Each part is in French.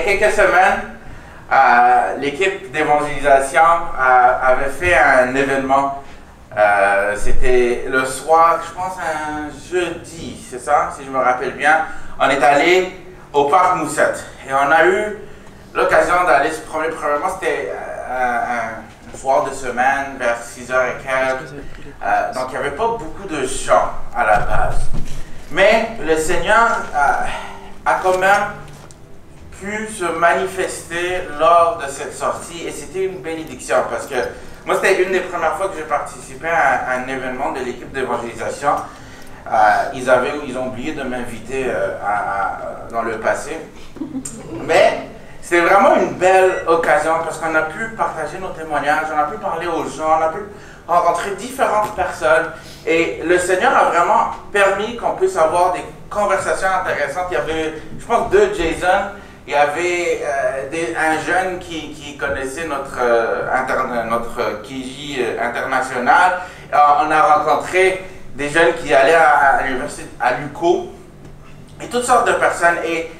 quelques semaines, l'équipe d'évangélisation avait fait un événement. C'était le soir, je pense un jeudi, c'est ça, si je me rappelle bien. On est allé au parc Moussette et on a eu l'occasion d'aller se promener. Premièrement, c'était un soir de semaine vers 6h et quelques. Donc, il n'y avait pas beaucoup de gens à la base. Mais le Seigneur a quand même pu se manifester lors de cette sortie et c'était une bénédiction parce que moi, c'était une des premières fois que j'ai participé à un événement de l'équipe d'évangélisation. Ils ont oublié de m'inviter dans le passé. Mais c'était vraiment une belle occasion parce qu'on a pu partager nos témoignages, on a pu parler aux gens, on a pu rencontrer différentes personnes. Et le Seigneur a vraiment permis qu'on puisse avoir des conversations intéressantes. Il y avait, je pense, 2 Jason. Il y avait un jeune qui connaissait notre KJ international. On a rencontré des jeunes qui allaient à l'université à l'UQO et toutes sortes de personnes. Et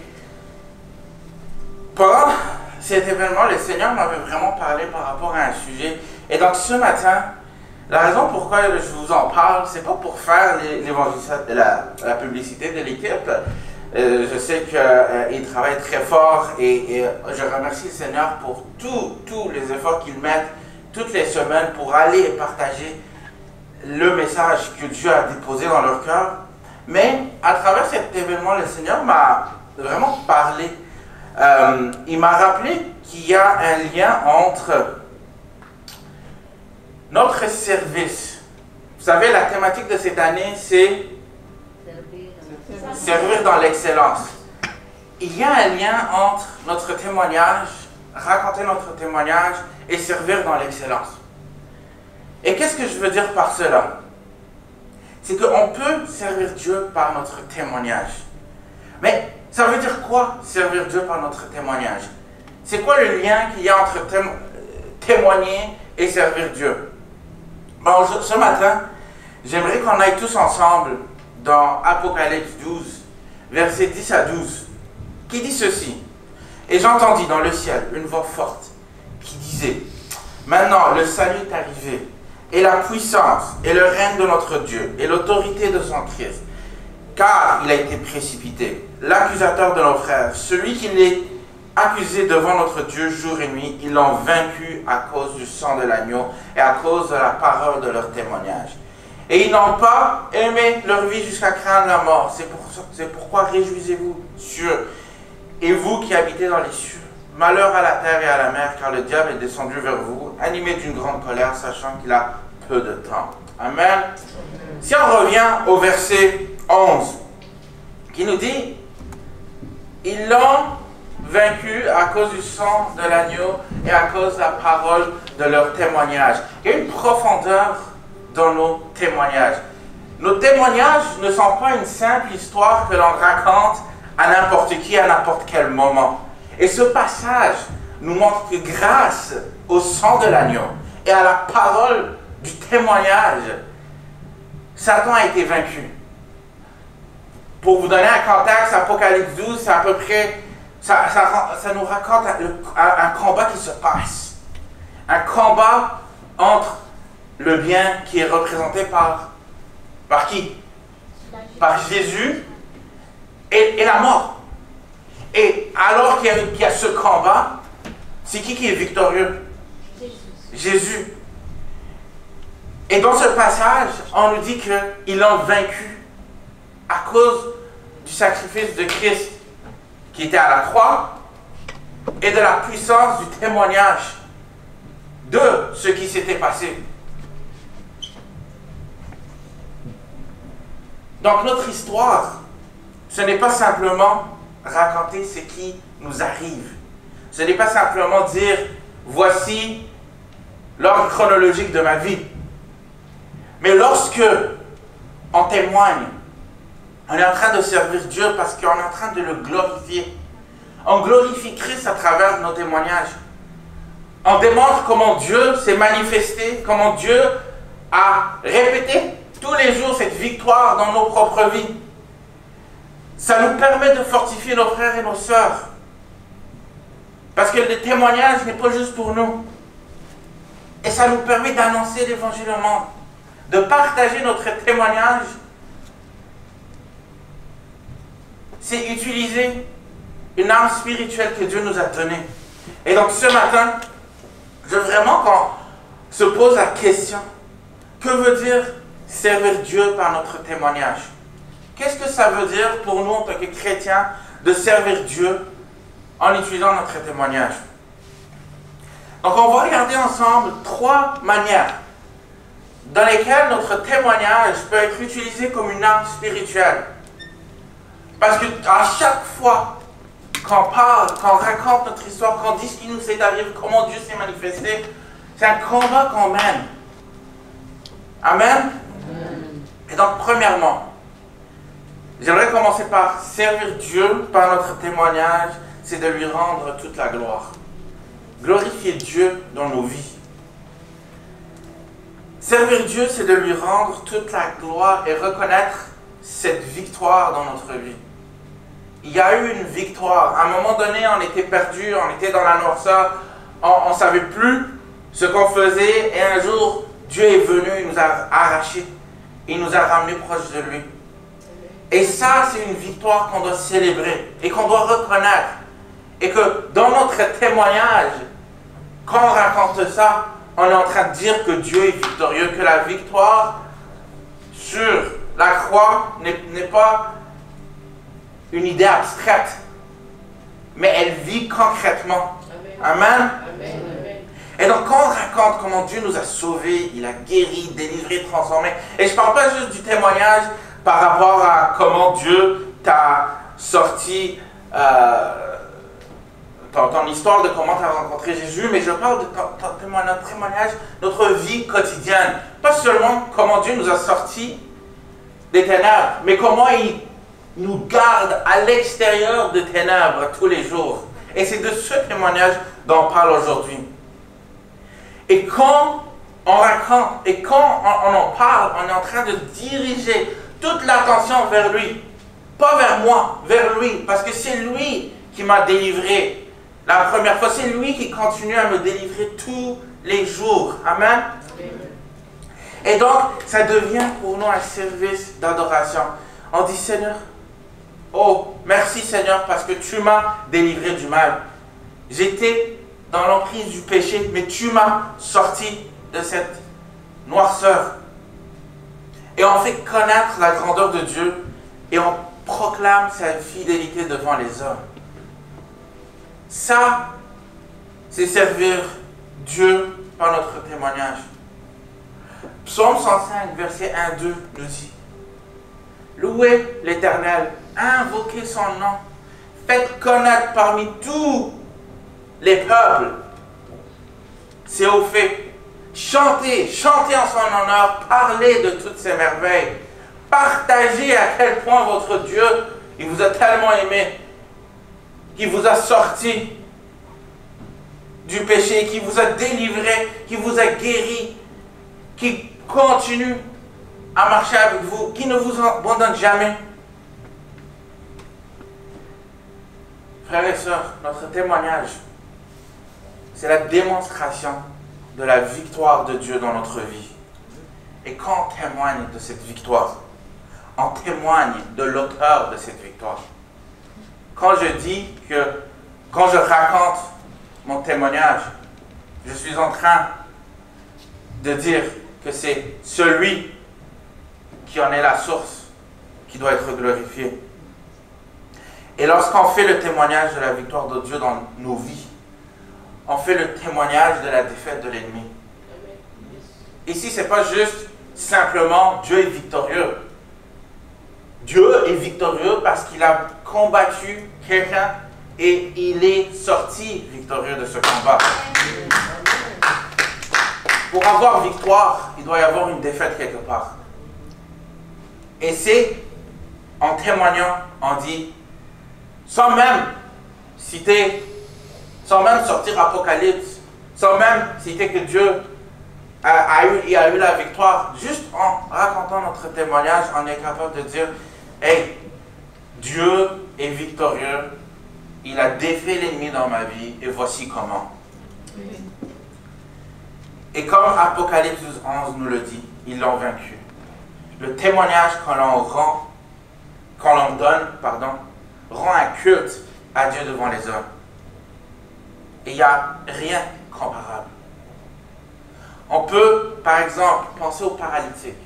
pendant cet événement, le Seigneur m'avait vraiment parlé par rapport à un sujet. Et donc ce matin, la raison pourquoi je vous en parle, c'est pas pour faire la publicité de l'équipe. Je sais qu'ils travaillent très fort et je remercie le Seigneur pour tous les efforts qu'ils mettent toutes les semaines pour aller partager le message que Dieu a déposé dans leur cœur. Mais à travers cet événement, le Seigneur m'a vraiment parlé. Il m'a rappelé qu'il y a un lien entre notre service. Vous savez, la thématique de cette année, c'est servir dans l'excellence. Il y a un lien entre notre témoignage, raconter notre témoignage et servir dans l'excellence. Et qu'est-ce que je veux dire par cela? C'est qu'on peut servir Dieu par notre témoignage. Mais ça veut dire quoi, servir Dieu par notre témoignage? C'est quoi le lien qu'il y a entre témoigner et servir Dieu? Bon, ce matin, j'aimerais qu'on aille tous ensemble dans Apocalypse 12, versets 10 à 12, qui dit ceci. Et j'entendis dans le ciel une voix forte qui disait, « Maintenant le salut est arrivé, et la puissance, et le règne de notre Dieu, et l'autorité de son Christ, car il a été précipité, l'accusateur de nos frères, celui qui les accusé devant notre Dieu jour et nuit, ils l'ont vaincu à cause du sang de l'agneau et à cause de la parole de leur témoignage. Et ils n'ont pas aimé leur vie jusqu'à craindre la mort. C'est pourquoi réjouissez-vous, cieux, et vous qui habitez dans les cieux. Malheur à la terre et à la mer, car le diable est descendu vers vous, animé d'une grande colère, sachant qu'il a peu de temps. » Amen. Si on revient au verset 11, qui nous dit, « Ils l'ont vaincu à cause du sang de l'agneau et à cause de la parole de leur témoignage. » Il y a une profondeur dans nos témoignages. Nos témoignages ne sont pas une simple histoire que l'on raconte à n'importe qui, à n'importe quel moment. Et ce passage nous montre que grâce au sang de l'agneau et à la parole du témoignage, Satan a été vaincu. Pour vous donner un contexte, Apocalypse 12, c'est à peu près, ça nous raconte un combat qui se passe. Un combat entre le bien qui est représenté par qui? Par Jésus et la mort. Et alors qu'il y a ce combat, c'est qui est victorieux? Jésus. Et dans ce passage, on nous dit qu'ils l'ont vaincu à cause du sacrifice de Christ qui était à la croix et de la puissance du témoignage de ce qui s'était passé. Donc notre histoire, ce n'est pas simplement raconter ce qui nous arrive. Ce n'est pas simplement dire, voici l'ordre chronologique de ma vie. Mais lorsque on témoigne, on est en train de servir Dieu parce qu'on est en train de le glorifier. On glorifie Christ à travers nos témoignages. On démontre comment Dieu s'est manifesté, comment Dieu a répété tous les jours cette victoire dans nos propres vies. Ça nous permet de fortifier nos frères et nos sœurs. que le témoignage n'est pas juste pour nous. Et ça nous permet d'annoncer l'Évangile au monde, de partager notre témoignage. C'est utiliser une arme spirituelle que Dieu nous a donnée. Et donc ce matin, je veux vraiment qu'on se pose la question, que veut dire servir Dieu par notre témoignage? Qu'est-ce que ça veut dire pour nous en tant que chrétiens de servir Dieu en utilisant notre témoignage? Donc on va regarder ensemble 3 manières dans lesquelles notre témoignage peut être utilisé comme une arme spirituelle. Parce que à chaque fois qu'on parle, qu'on raconte notre histoire, qu'on dit ce qui nous est arrivé, comment Dieu s'est manifesté, c'est un combat qu'on mène. Amen? Et donc, premièrement, j'aimerais commencer par servir Dieu par notre témoignage, c'est de lui rendre toute la gloire. Glorifier Dieu dans nos vies. Servir Dieu, c'est de lui rendre toute la gloire et reconnaître cette victoire dans notre vie. Il y a eu une victoire. À un moment donné, on était perdu, on était dans la noirceur, on ne savait plus ce qu'on faisait, et un jour, Dieu est venu, il nous a arrachés, il nous a ramenés proches de lui. Et ça, c'est une victoire qu'on doit célébrer et qu'on doit reconnaître. Et que dans notre témoignage, quand on raconte ça, on est en train de dire que Dieu est victorieux, que la victoire sur la croix n'est pas une idée abstraite, mais elle vit concrètement. Amen. Amen. Et donc, quand on raconte comment Dieu nous a sauvés, il a guéri, délivré, transformé, et je ne parle pas juste du témoignage par rapport à comment Dieu t'a sorti, ton histoire de comment tu as rencontré Jésus, mais je parle de notre témoignage, notre vie quotidienne. Pas seulement comment Dieu nous a sortis des ténèbres, mais comment il nous garde à l'extérieur des ténèbres tous les jours. Et c'est de ce témoignage dont on parle aujourd'hui. Et quand on raconte, et quand on en parle, on est en train de diriger toute l'attention vers lui. Pas vers moi, vers lui. Parce que c'est lui qui m'a délivré la première fois. C'est lui qui continue à me délivrer tous les jours. Amen. Et donc, ça devient pour nous un service d'adoration. On dit, Seigneur, oh, merci Seigneur, parce que tu m'as délivré du mal. J'étais dans l'emprise du péché, mais tu m'as sorti de cette noirceur. Et on fait connaître la grandeur de Dieu et on proclame sa fidélité devant les hommes. Ça, c'est servir Dieu par notre témoignage. Psaume 105, verset 1-2 nous dit: louez l'Éternel, invoquez son nom, faites connaître parmi tous les peuples ses hauts faits. Chantez, chantez en son honneur, parlez de toutes ses merveilles. Partagez à quel point votre Dieu, il vous a tellement aimé, qui vous a sorti du péché, qui vous a délivré, qui vous a guéri, qui continue à marcher avec vous, qui ne vous abandonne jamais. Frères et sœurs, notre témoignage, c'est la démonstration de la victoire de Dieu dans notre vie. Et quand on témoigne de cette victoire, on témoigne de l'auteur de cette victoire. Quand je dis que, quand je raconte mon témoignage, je suis en train de dire que c'est celui qui en est la source qui doit être glorifié. Et lorsqu'on fait le témoignage de la victoire de Dieu dans nos vies, on fait le témoignage de la défaite de l'ennemi. Ici, ce n'est pas juste simplement Dieu est victorieux. Dieu est victorieux parce qu'il a combattu quelqu'un et il est sorti victorieux de ce combat. Pour avoir victoire, il doit y avoir une défaite quelque part. Et c'est en témoignant, on dit, sans même citer, sans même sortir Apocalypse, sans même citer que Dieu a eu la victoire, juste en racontant notre témoignage, on est capable de dire, hey, Dieu est victorieux, il a défait l'ennemi dans ma vie et voici comment. Et comme Apocalypse 11 nous le dit, ils l'ont vaincu. Le témoignage qu'on l'on donne, rend un culte à Dieu devant les hommes. Et il n'y a rien comparable. On peut, par exemple, penser au paralytique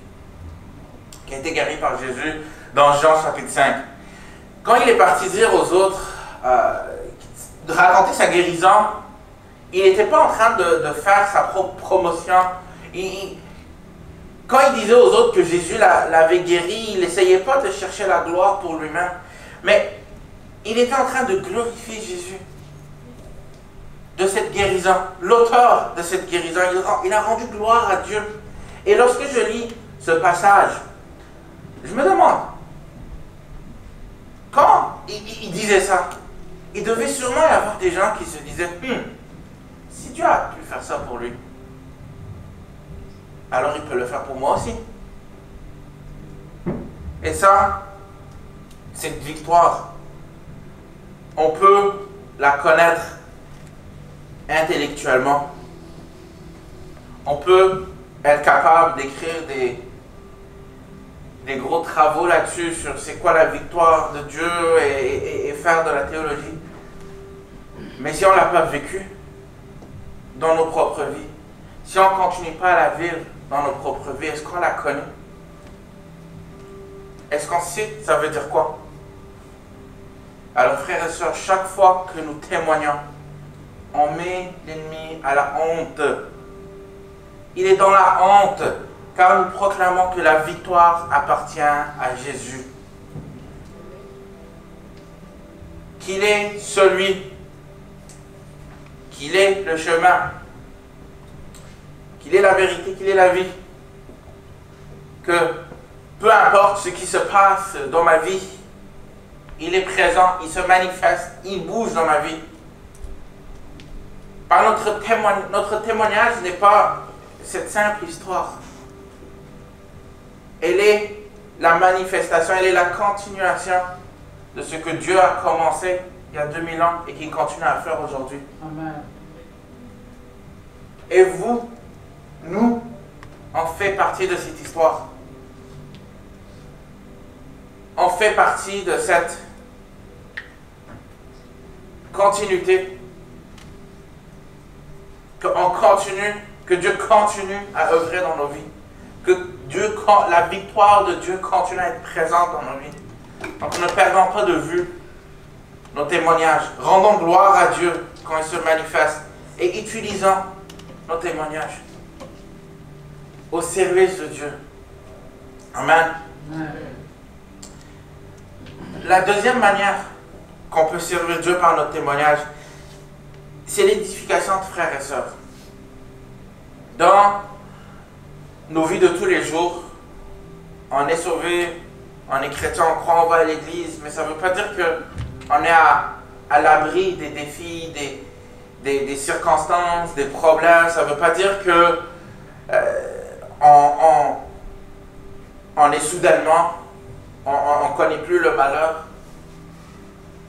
qui a été guéri par Jésus dans Jean chapitre 5. Quand il est parti dire aux autres, de raconter sa guérison, il n'était pas en train de faire sa propre promotion. Quand il disait aux autres que Jésus l'avait guéri, il n'essayait pas de chercher la gloire pour lui-même. Mais il était en train de glorifier Jésus de cette guérison. L'auteur de cette guérison, il a rendu gloire à Dieu. Et lorsque je lis ce passage, je me demande, quand il disait ça, il devait sûrement y avoir des gens qui se disaient, si Dieu a pu faire ça pour lui, alors il peut le faire pour moi aussi. Et ça, cette victoire, on peut la connaître intellectuellement. On peut être capable d'écrire des gros travaux là-dessus, sur c'est quoi la victoire de Dieu et faire de la théologie. Mais si on ne l'a pas vécu dans nos propres vies, si on ne continue pas à la vivre dans nos propres vies, est-ce qu'on la connaît? Est-ce qu'on sait ça veut dire quoi? Alors frères et sœurs, chaque fois que nous témoignons, on met l'ennemi à la honte. Il est dans la honte, car nous proclamons que la victoire appartient à Jésus. Qu'il est celui, qu'il est le chemin, qu'il est la vérité, qu'il est la vie. Que peu importe ce qui se passe dans ma vie, il est présent, il se manifeste, il bouge dans ma vie. Par notre témoignage n'est pas cette simple histoire. Elle est la manifestation, elle est la continuation de ce que Dieu a commencé il y a 2000 ans et qu'il continue à faire aujourd'hui. Amen. Et vous, nous, on fait partie de cette histoire. On fait partie de cette continuité. Que Dieu continue à œuvrer dans nos vies. Que la victoire de Dieu continue à être présente dans nos vies. Donc ne perdons pas de vue nos témoignages. Rendons gloire à Dieu quand il se manifeste. Et utilisons nos témoignages au service de Dieu. Amen. Amen. La deuxième manière qu'on peut servir Dieu par notre témoignage, c'est l'édification de frères et sœurs. Dans nos vies de tous les jours, on est sauvé, on est chrétien, on croit, on va à l'église, mais ça ne veut pas dire qu'on est à l'abri des défis, des circonstances, des problèmes. Ça ne veut pas dire que on est soudainement, on ne connaît plus le malheur.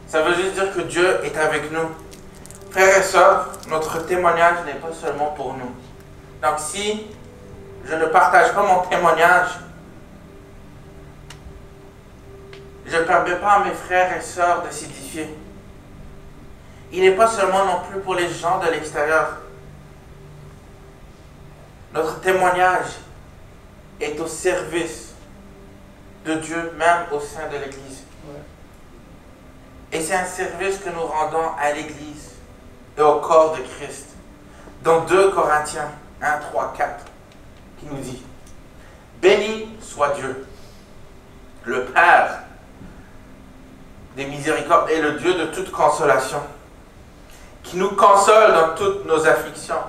Ça veut juste dire que Dieu est avec nous. Frères et sœurs, notre témoignage n'est pas seulement pour nous. Donc si je ne partage pas mon témoignage, je ne permets pas à mes frères et sœurs de s'édifier. Il n'est pas seulement non plus pour les gens de l'extérieur. Notre témoignage est au service de Dieu, même au sein de l'Église. Ouais. Et c'est un service que nous rendons à l'Église et au corps de Christ. Dans 2 Corinthiens 1, 3, 4, qui nous dit: béni soit Dieu, le Père des miséricordes et le Dieu de toute consolation, qui nous console dans toutes nos afflictions,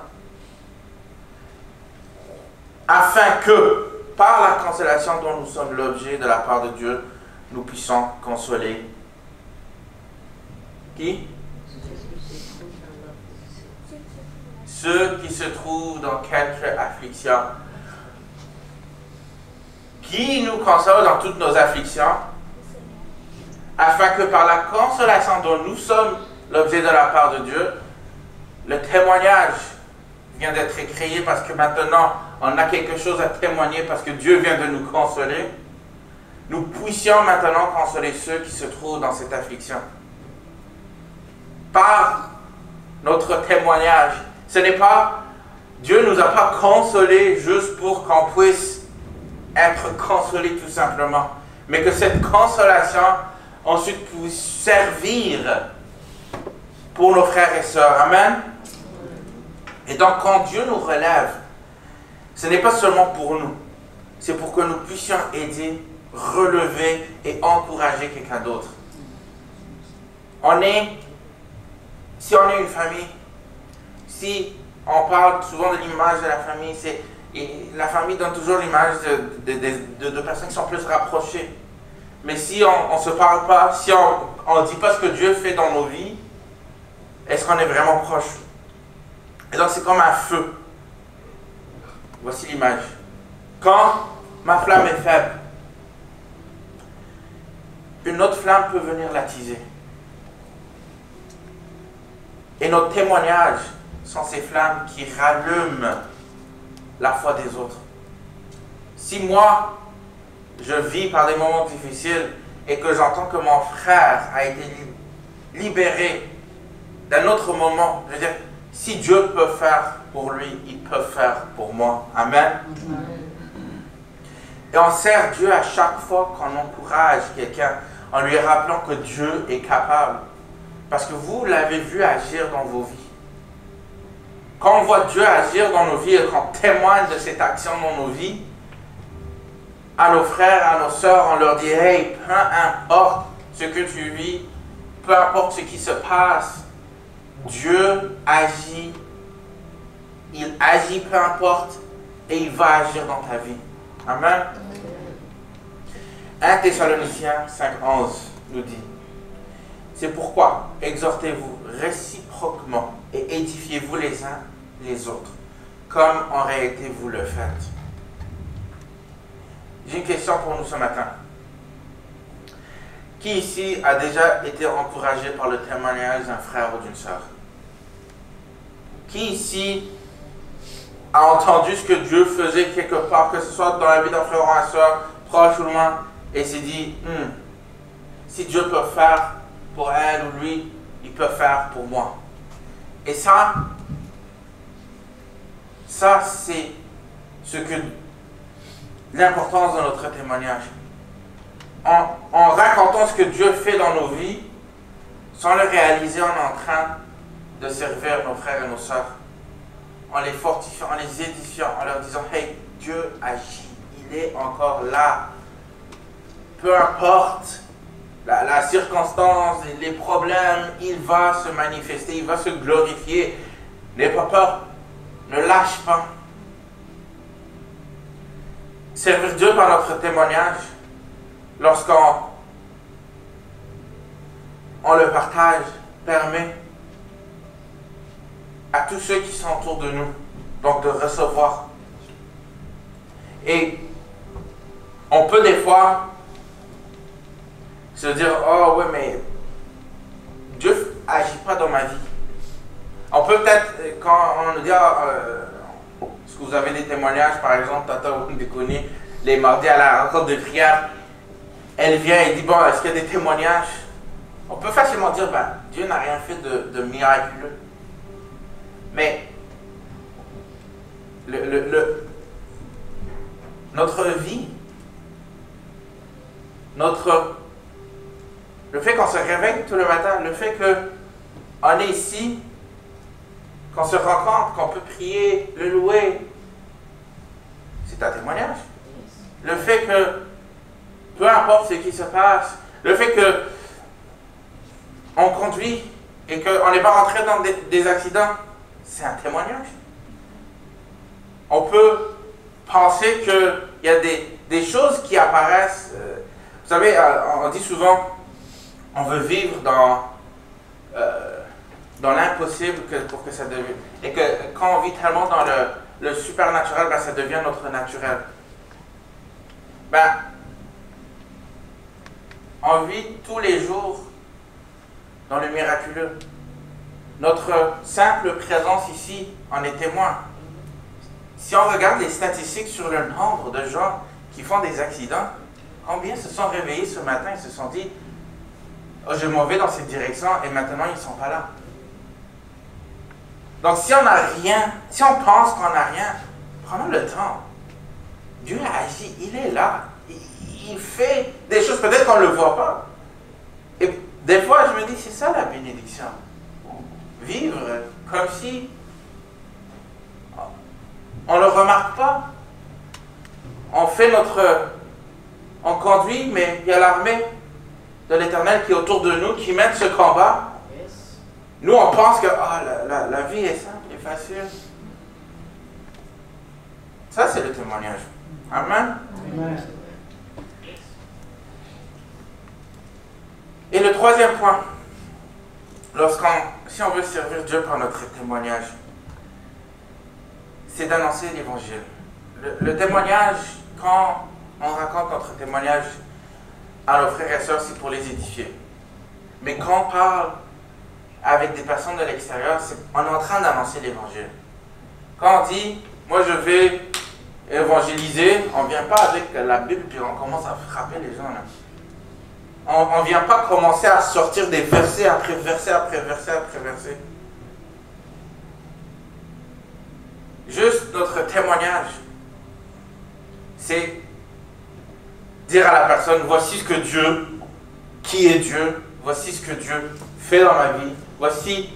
afin que, par la consolation dont nous sommes l'objet de la part de Dieu, nous puissions consoler. Qui? Ceux qui se trouvent dans quelque affliction. Qui nous console dans toutes nos afflictions, afin que par la consolation dont nous sommes l'objet de la part de Dieu. Le témoignage vient d'être créé parce que maintenant, on a quelque chose à témoigner parce que Dieu vient de nous consoler. Nous puissions maintenant consoler ceux qui se trouvent dans cette affliction. Par notre témoignage, ce n'est pas, Dieu ne nous a pas consolés juste pour qu'on puisse être consolés tout simplement, mais que cette consolation ensuite puisse servir pour nos frères et sœurs. Amen. Et donc quand Dieu nous relève, ce n'est pas seulement pour nous, c'est pour que nous puissions aider, relever et encourager quelqu'un d'autre. Si on est une famille, si on parle souvent de l'image de la famille, la famille donne toujours l'image de personnes qui sont plus rapprochées. Mais si on ne se parle pas, si on ne dit pas ce que Dieu fait dans nos vies, est-ce qu'on est vraiment proche? Et donc c'est comme un feu. Voici l'image. Quand ma flamme est faible, une autre flamme peut venir l'attiser. Et nos témoignages sont ces flammes qui rallument la foi des autres. Si moi, je vis par des moments difficiles et que j'entends que mon frère a été libéré d'un autre moment, je veux dire, si Dieu peut faire pour lui, il peut faire pour moi. Amen. Et on sert Dieu à chaque fois qu'on encourage quelqu'un en lui rappelant que Dieu est capable. Parce que vous l'avez vu agir dans vos vies. Quand on voit Dieu agir dans nos vies et qu'on témoigne de cette action dans nos vies, à nos frères, à nos sœurs, on leur dit, hey, peu importe ce que tu vis, peu importe ce qui se passe, Dieu agit, il agit peu importe et il va agir dans ta vie. Amen. 1 Thessaloniciens 5,11 nous dit, c'est pourquoi exhortez-vous réciproquement et édifiez-vous les uns les autres, comme en réalité vous le faites. J'ai une question pour nous ce matin. Qui ici a déjà été encouragé par le témoignage d'un frère ou d'une sœur? Qui ici a entendu ce que Dieu faisait quelque part, que ce soit dans la vie d'un frère ou d'une sœur, proche ou loin, et s'est dit, si Dieu peut faire pour elle ou lui, il peut faire pour moi. Et ça c'est ce que l'importance de notre témoignage. En racontant ce que Dieu fait dans nos vies, sans le réaliser, on est en train de servir nos frères et nos sœurs, en les fortifiant, en les édifiant, en leur disant, hey, Dieu agit, il est encore là. Peu importe la circonstance, les problèmes, il va se manifester, il va se glorifier. N'aie pas peur, ne lâche pas. Servir Dieu par notre témoignage, lorsqu'on le partage, permet à tous ceux qui sont autour de nous, donc de recevoir. Et on peut des fois se dire, oh ouais, mais Dieu n'agit pas dans ma vie. On peut peut-être, quand on nous dit, est-ce que vous avez des témoignages, par exemple, Tata Déconné, les mardis à la rencontre de prière, elle vient et dit, bon, est-ce qu'il y a des témoignages? On peut facilement dire, Dieu n'a rien fait de miraculeux. Mais notre vie, le fait qu'on se réveille tout le matin, le fait qu'on est ici, qu'on se rencontre, qu'on peut prier, le louer, c'est un témoignage. Le fait que, peu importe ce qui se passe, le fait que on conduit et qu'on n'est pas rentré dans des accidents, c'est un témoignage. On peut penser qu'il y a des choses qui apparaissent. Vous savez, on dit souvent, on veut vivre dans l'impossible pour que ça devienne. Et que quand on vit tellement dans le supernaturel, ça devient notre naturel. On vit tous les jours dans le miraculeux. Notre simple présence ici en est témoin. Si on regarde les statistiques sur le nombre de gens qui font des accidents, combien se sont réveillés ce matin et se sont dit « Oh, je m'en vais dans cette direction et maintenant ils ne sont pas là. » Donc si on n'a rien, si on pense qu'on n'a rien, prenons le temps. Dieu a agi, il est là. Il fait des choses, peut-être qu'on ne le voit pas. Et des fois, je me dis, c'est ça la bénédiction. Vivre comme si on ne le remarque pas. On fait on conduit, mais il y a l'armée de l'Éternel qui est autour de nous, qui mène ce combat. Nous, on pense que la vie est simple et facile. Ça, c'est le témoignage. Amen. Amen. Et le troisième point, si on veut servir Dieu par notre témoignage, c'est d'annoncer l'Évangile. Le témoignage, quand on raconte notre témoignage à nos frères et sœurs, c'est pour les édifier. Mais quand on parle avec des personnes de l'extérieur, on est en train d'annoncer l'Évangile. Quand on dit, moi je vais évangéliser, on ne vient pas avec la Bible et on commence à frapper les gens. Là. On ne vient pas commencer à sortir des versets après versets après versets après versets. Juste notre témoignage, c'est dire à la personne, voici ce que Dieu, qui est Dieu, voici ce que Dieu fait dans ma vie, voici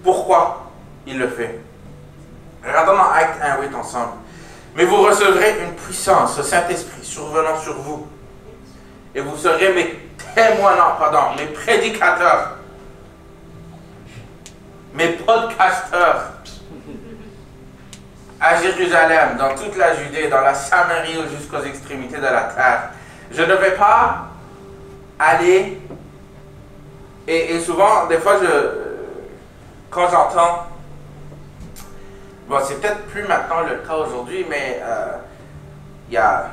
pourquoi il le fait. Regardons dans Actes 1:8 ensemble. Mais vous recevrez une puissance, le Saint-Esprit, survenant sur vous. Et vous serez mes témoins, mes prédicateurs, mes podcasteurs à Jérusalem, dans toute la Judée, dans la Samarie jusqu'aux extrémités de la terre. Je ne vais pas aller, et souvent, des fois, quand j'entends, bon, c'est peut-être plus maintenant le cas aujourd'hui, mais il y a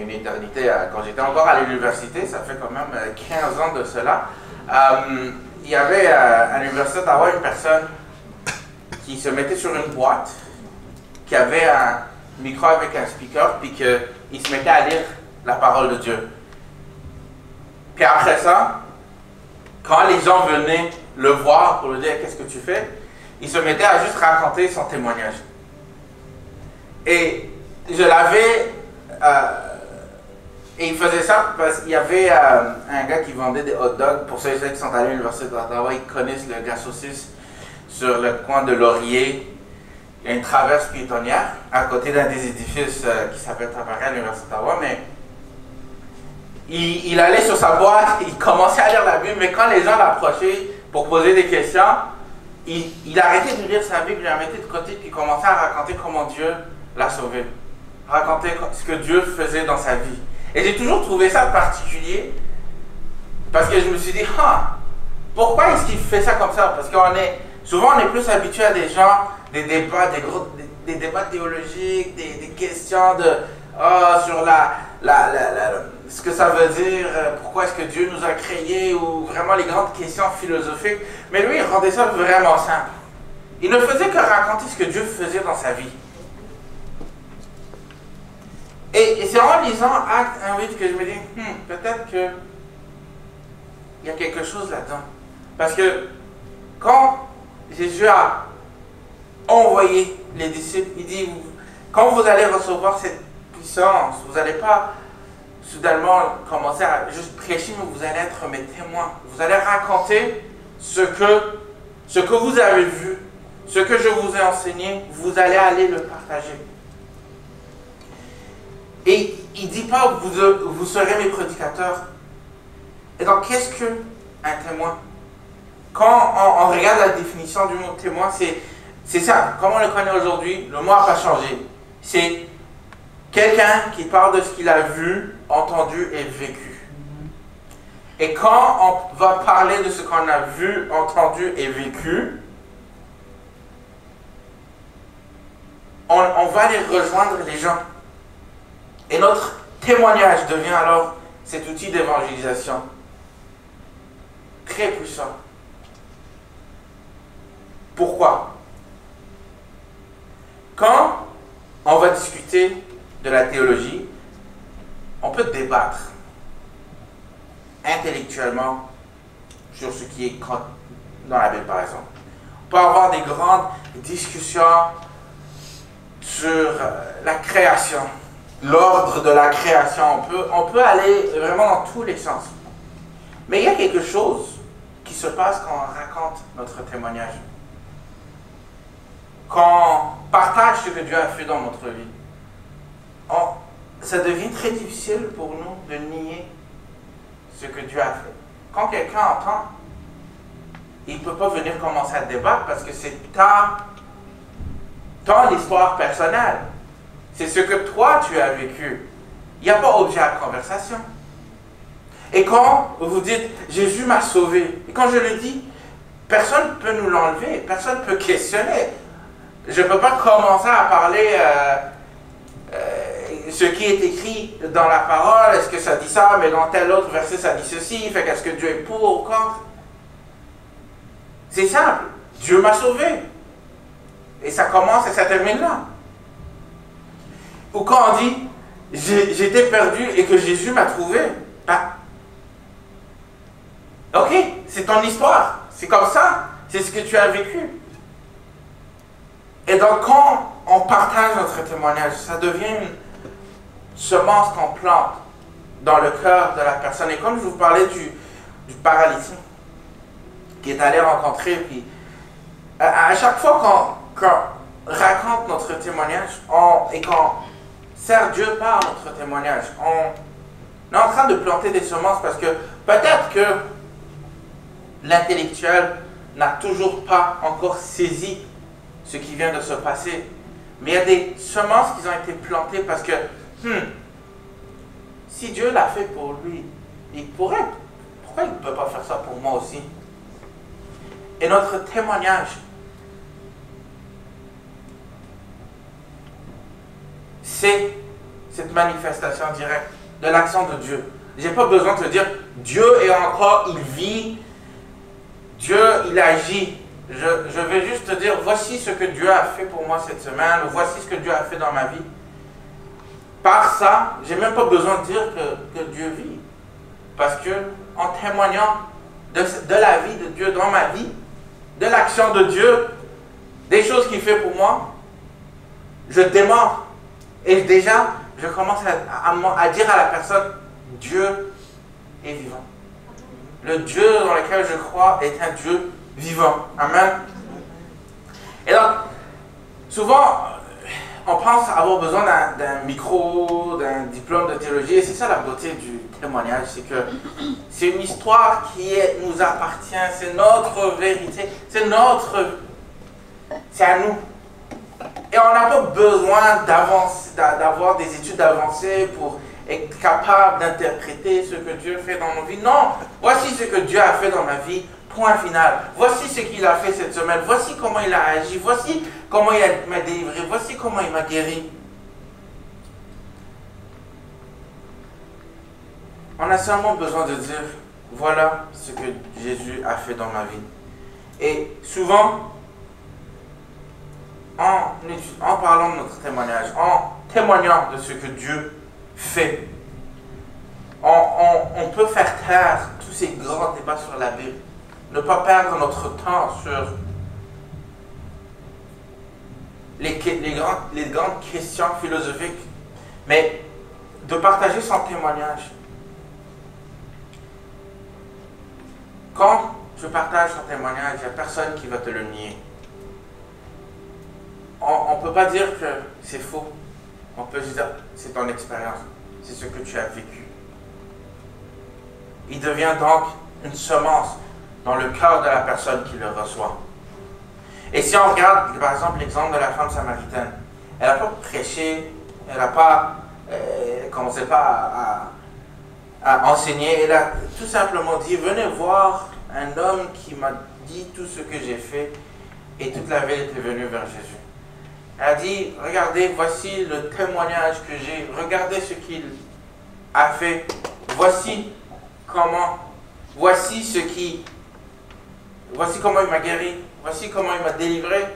une éternité, quand j'étais encore à l'université, ça fait quand même 15 ans de cela, il y avait à l'université d'Ottawa une personne qui se mettait sur une boîte, qui avait un micro avec un speaker, puis qu'il se mettait à lire la parole de Dieu. Puis après ça, quand les gens venaient le voir pour lui dire « Qu'est-ce que tu fais ?», il se mettait à juste raconter son témoignage. Et je l'avais... et il faisait ça parce qu'il y avait un gars qui vendait des hot dogs. Pour ceux qui sont allés à l'Université d'Ottawa, ils connaissent le gars saucisse sur le coin de Laurier. Il y a une traverse piétonnière à côté d'un des édifices qui s'appelle Tabaré à l'Université d'Ottawa. Mais il allait sur sa boîte, il commençait à lire la Bible, mais quand les gens l'approchaient pour poser des questions, il arrêtait de lire sa Bible, il la mettait de côté, puis il commençait à raconter comment Dieu l'a sauvé. Raconter ce que Dieu faisait dans sa vie. Et j'ai toujours trouvé ça particulier, parce que je me suis dit, pourquoi est-ce qu'il fait ça comme ça? Parce souvent on est plus habitué à des gens, des débats, des débats théologiques, des questions sur ce que ça veut dire, pourquoi est-ce que Dieu nous a créés, ou vraiment les grandes questions philosophiques. Mais lui, il rendait ça vraiment simple. Il ne faisait que raconter ce que Dieu faisait dans sa vie. Et c'est en lisant Acte 1:8 que je me dis, peut-être qu'il y a quelque chose là-dedans. Parce que quand Jésus a envoyé les disciples, il dit, quand vous allez recevoir cette puissance, vous n'allez pas soudainement commencer à juste prêcher, mais vous allez être mes témoins. Vous allez raconter ce que vous avez vu, ce que je vous ai enseigné, vous allez aller le partager. Et il ne dit pas, vous serez mes prédicateurs. Et donc, qu'est-ce qu'un témoin? Quand on regarde la définition du mot témoin, c'est ça. Comme on le connaît aujourd'hui, le mot n'a pas changé. C'est quelqu'un qui parle de ce qu'il a vu, entendu et vécu. Et quand on va parler de ce qu'on a vu, entendu et vécu, on va aller rejoindre les gens. Et notre témoignage devient alors cet outil d'évangélisation très puissant. Pourquoi? Quand on va discuter de la théologie, on peut débattre intellectuellement sur ce qui est dans la Bible, par exemple. On peut avoir des grandes discussions sur la création, l'ordre de la création. On peut aller vraiment dans tous les sens. Mais il y a quelque chose qui se passe quand on raconte notre témoignage. Quand on partage ce que Dieu a fait dans notre vie. Ça devient très difficile pour nous de nier ce que Dieu a fait. Quand quelqu'un entend, il ne peut pas venir commencer à débattre parce que c'est ton histoire personnelle. C'est ce que toi tu as vécu. Il n'y a pas objet à conversation. Et quand vous dites « Jésus m'a sauvé », et quand je le dis, personne ne peut nous l'enlever, personne ne peut questionner. Je ne peux pas commencer à parler ce qui est écrit dans la parole, est-ce que ça dit ça, mais dans tel autre verset ça dit ceci, fait qu'est-ce que Dieu est pour ou contre? C'est simple, Dieu m'a sauvé. Et ça commence et ça termine là. Ou quand on dit, j'étais perdu et que Jésus m'a trouvé, ok, c'est ton histoire, c'est comme ça, c'est ce que tu as vécu. Et donc quand on partage notre témoignage, ça devient une semence qu'on plante dans le cœur de la personne. Et comme je vous parlais du paralytique qui est allé rencontrer, puis à chaque fois qu'on raconte notre témoignage et qu'on sert Dieu par notre témoignage, on est en train de planter des semences parce que peut-être que l'intellectuel n'a toujours pas encore saisi ce qui vient de se passer. Mais il y a des semences qui ont été plantées parce que si Dieu l'a fait pour lui, pourquoi il ne peut pas faire ça pour moi aussi? Et notre témoignage, c'est cette manifestation directe de l'action de Dieu. Je n'ai pas besoin de te dire, Dieu est encore, il vit, Dieu, il agit. Je vais juste te dire, voici ce que Dieu a fait pour moi cette semaine, ou voici ce que Dieu a fait dans ma vie. Par ça, je n'ai même pas besoin de dire que Dieu vit. Parce que, en témoignant de la vie de Dieu dans ma vie, de l'action de Dieu, des choses qu'il fait pour moi, je démarre. Et déjà, je commence à dire à la personne, Dieu est vivant. Le Dieu dans lequel je crois est un Dieu vivant. Amen. Et donc, souvent, on pense avoir besoin d'un micro, d'un diplôme de théologie, et c'est ça la beauté du témoignage, c'est que c'est une histoire qui nous appartient, c'est notre vérité, c'est à nous. Et on n'a pas besoin d'avoir des études avancées pour être capable d'interpréter ce que Dieu fait dans nos vies. Non, voici ce que Dieu a fait dans ma vie, point final. Voici ce qu'il a fait cette semaine, voici comment il a agi, voici comment il m'a délivré, voici comment il m'a guéri. On a seulement besoin de dire, voilà ce que Jésus a fait dans ma vie. Et souvent, en parlant de notre témoignage, en témoignant de ce que Dieu fait, on peut faire taire tous ces grands débats sur la Bible. Ne pas perdre notre temps sur les grandes questions philosophiques, mais de partager son témoignage. Quand tu partages ton témoignage, il n'y a personne qui va te le nier. On ne peut pas dire que c'est faux. On peut juste dire, c'est ton expérience, c'est ce que tu as vécu. Il devient donc une semence dans le cœur de la personne qui le reçoit. Et si on regarde, par exemple, l'exemple de la femme samaritaine, elle n'a pas prêché, elle n'a pas commencé pas à enseigner, elle a tout simplement dit, venez voir un homme qui m'a dit tout ce que j'ai fait, et toute la ville était venue vers Jésus. Elle a dit, regardez, voici le témoignage que j'ai, regardez ce qu'il a fait, voici comment il m'a guéri, Voici comment il m'a délivré.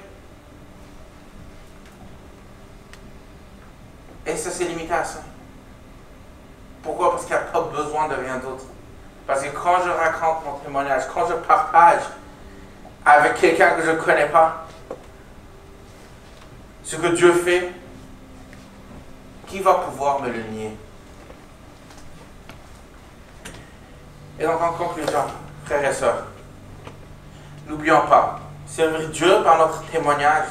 Et ça s'est limité à ça. Pourquoi? Parce qu'il n'y a pas besoin de rien d'autre. Parce que quand je raconte mon témoignage, quand je partage avec quelqu'un que je ne connais pas, ce que Dieu fait, qui va pouvoir me le nier? Et donc en conclusion, frères et sœurs, n'oublions pas, servir Dieu par notre témoignage,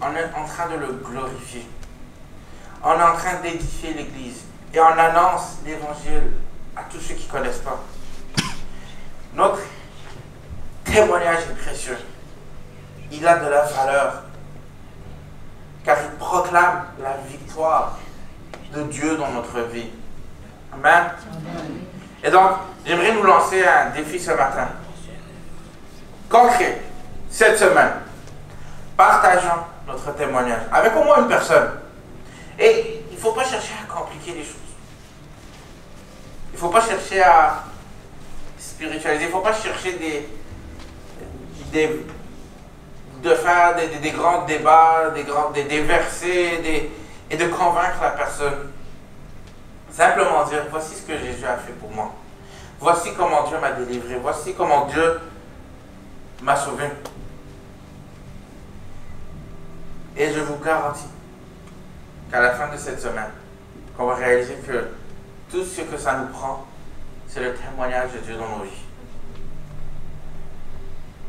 on est en train de le glorifier. On est en train d'édifier l'Église. Et on annonce l'Évangile à tous ceux qui ne connaissent pas. Notre témoignage est précieux. Il a de la valeur. Car il proclame la victoire de Dieu dans notre vie. Amen. Et donc, j'aimerais nous lancer un défi ce matin. Concret, cette semaine, partageons notre témoignage avec au moins une personne. Et il ne faut pas chercher à compliquer les choses. Il ne faut pas chercher à spiritualiser. Il ne faut pas chercher de faire des grands débats, des versets, et de convaincre la personne. Simplement dire, voici ce que Jésus a fait pour moi. Voici comment Dieu m'a délivré. Voici comment Dieu m'a sauvé. Et je vous garantis qu'à la fin de cette semaine, qu'on va réaliser que tout ce que ça nous prend, c'est le témoignage de Dieu dans nos vies.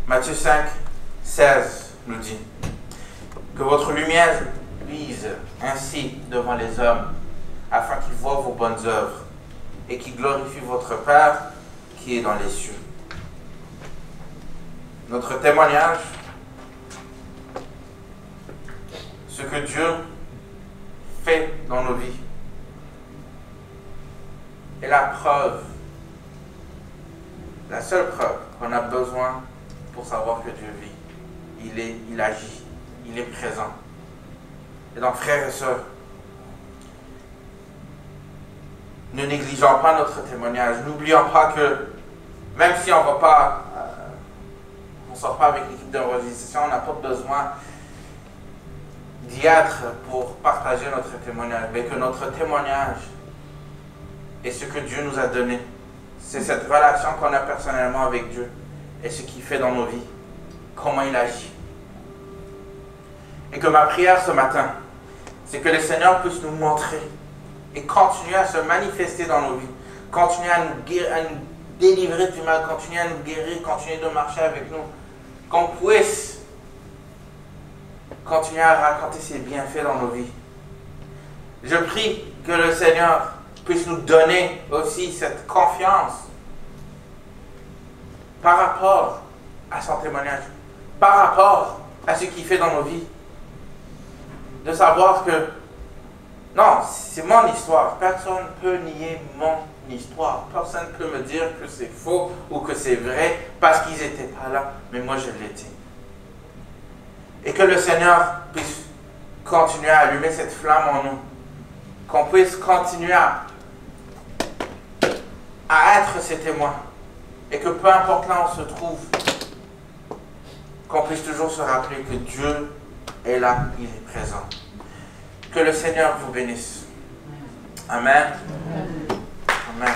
Matthieu 5, 16 nous dit que votre lumière luise ainsi devant les hommes, afin qu'ils voient vos bonnes œuvres et qu'ils glorifient votre Père qui est dans les cieux. Notre témoignage, ce que Dieu fait dans nos vies, est la preuve, la seule preuve qu'on a besoin pour savoir que Dieu vit. Il agit, il est présent. Et donc, frères et sœurs, ne négligeons pas notre témoignage. N'oublions pas que même si on ne sort pas avec l'équipe d'enregistrement, on n'a pas besoin d'y être pour partager notre témoignage, mais que notre témoignage est ce que Dieu nous a donné. C'est cette relation qu'on a personnellement avec Dieu et ce qu'il fait dans nos vies, comment il agit. Et que ma prière ce matin, c'est que le Seigneur puisse nous montrer et continuer à se manifester dans nos vies, continuer à nous délivrer du mal, continuer à nous guérir, continuer de marcher avec nous, qu'on puisse continuer à raconter ses bienfaits dans nos vies. Je prie que le Seigneur puisse nous donner aussi cette confiance par rapport à son témoignage, par rapport à ce qu'il fait dans nos vies. De savoir que, non, c'est mon histoire. Personne ne peut nier mon histoire. Personne ne peut me dire que c'est faux ou que c'est vrai parce qu'ils n'étaient pas là, mais moi je l'étais. Et que le Seigneur puisse continuer à allumer cette flamme en nous. Qu'on puisse continuer à être ses témoins. Et que peu importe là où on se trouve, qu'on puisse toujours se rappeler que Dieu est là, il est présent. Que le Seigneur vous bénisse. Amen. Amen.